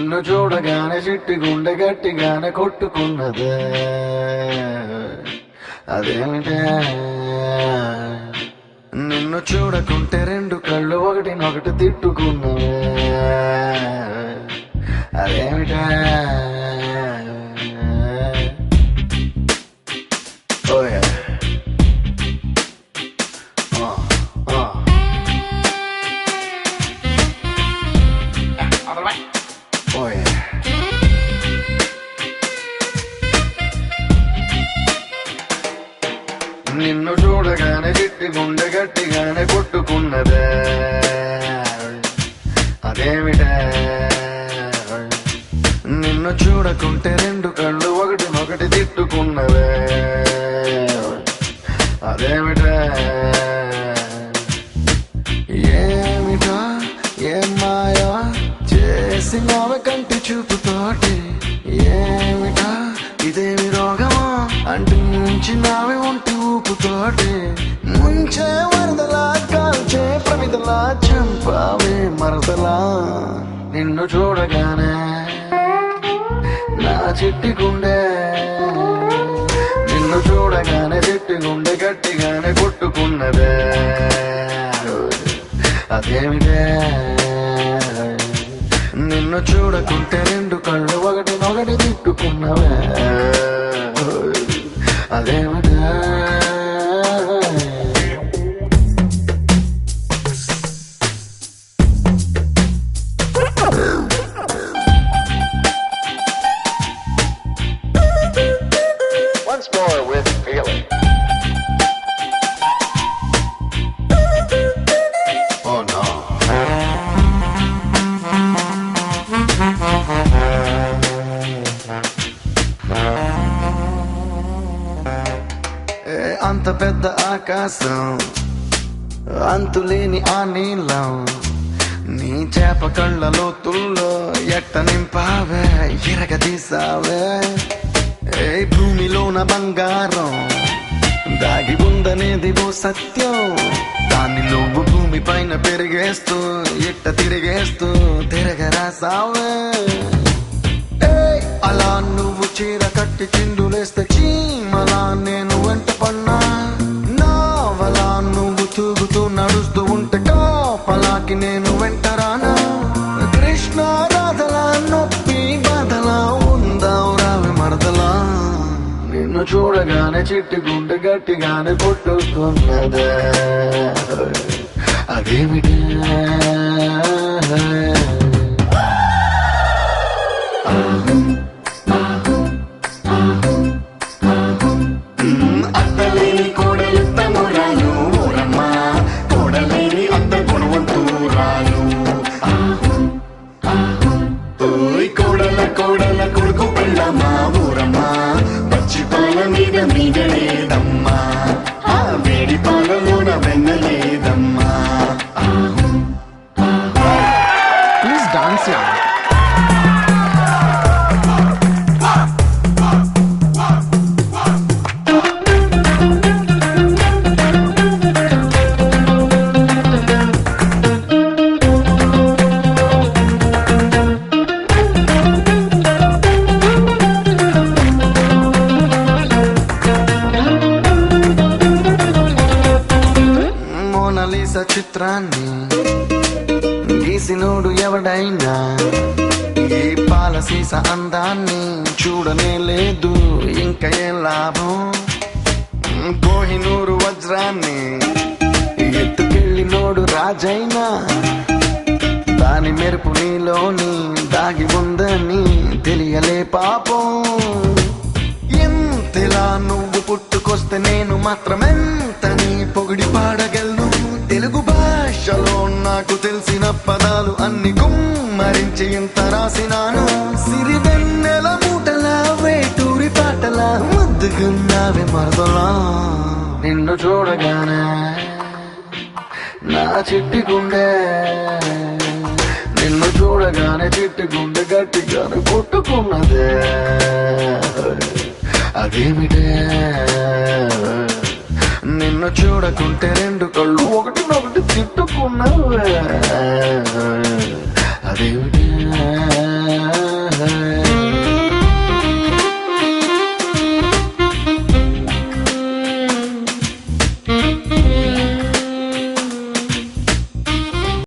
నిన్ను చూడగానే చిట్టి గుండె గట్టిగానే కొట్టుకున్నదే అదేమిటే నిన్ను చూడకుంటే రెండు కళ్ళు ఒకటినొకటి తిట్టుకున్నవే అదేమిటే ఓయ్ నిన్ను చూడగానే చిట్టి గుండె గట్టిగానే కొట్టుకున్నదే అదేమిటే నిన్ను చూడకుంటే రెండు కళ్ళు ఒకటినొకటి తిట్టుకున్నవే అదేమిటే ఏమిటా ఏం మాయా చేసినవ కంటి చూపుతోటి ఏమిటా ఇదేమి రోగమా అంటి నుంచి నావి ఒంటి ఊపుతోటి ముంచే వరదలా కాల్చే ప్రమిదలా చంపావే మరదలా నిన్ను చూడగానే నా చిట్టి గుండె నిన్ను చూడగానే చిట్టి గుండె గట్టిగానే కొట్టుకున్నదే అదేమిటే నిన్ను చూడకుంటే రెండు కళ్ళు ఒకటినొకటి తిట్టుకున్నవే అదేమిటే Once more with feeling. Oh no. అంత పెద్ద ఆకాశం అంతులేని ఆ నీలం నీ చేప కళ్ళ లోతుల్లో ఎట్ట నింపావే ఎరగదీసావే ఏ భూమిలోన బంగారం దాగి ఉందనేది ఓ సత్యం దాన్ని నువ్వు భూమి పైన పెరిగేస్తూ ఎట్ట తిరిగేస్తూ తిరగరాసావే అలా నువ్వు చీర కట్టి చిందులేస్తే చీమలా నేను వెంట పన్నా నావలా నువ్వు తూగుతూ నడుస్తూ ఉంటే కాపలాకి నేను వెంటరానా కృష్ణ రాధలా నొప్పి బాధలా ఉందావు రావి మరదలా నిన్ను చూడగానే చిట్టి గుండె గట్టిగానే కొట్టుకున్నదే అదేమిటి అత్తలేని కోడలుత్తమురాలు ఊరమ్మ కోడలేని అత్త గుణవంతురాలు కోడల కోడల కొడుకు పెళ్ళమ్మా ఊరమ్మ పచ్చి పాల మీద మీగలేదమ్మా ఆ వేడి పాలలోన వెన్నలేదమ్మా ప్లీజ్ డాన్స్ యా మోనాలిసా చిత్రాన్ని గీసినోడు ఎవడైనా ఈ పాల సీస అందాన్ని చూడనే లేదు ఇంకా ఏం లాభం కోహినూరు వజ్రాన్ని ఎత్తుకెళ్ళినోడు రాజైనా దాని మెరుపు నీలోని దాగి ఉందని తెలియలే పాపం ఎంతలా నువ్వు పుట్టుకొస్తే నేను మాత్రమెంతని పొగిడి పాడగలను తెలుగు భాషలో నాకు తెలిసిన పదాలు అన్ని కుమ్మరించి ఇంత రాసినాను సిరివెన్నెల మూటలా వేటూరి పాటలా ముద్దుగున్నావే మరదలా నిన్ను చూడగానే నా చిట్టి గుండె నిన్ను చూడగానే చిట్టి గుండె గట్టిగానే కొట్టుకున్నదే అదేమిటే నిన్ను చూడకుంటే రెండు కళ్ళు ఒకటినొకటి తిట్టుకున్నావే అదేమిటి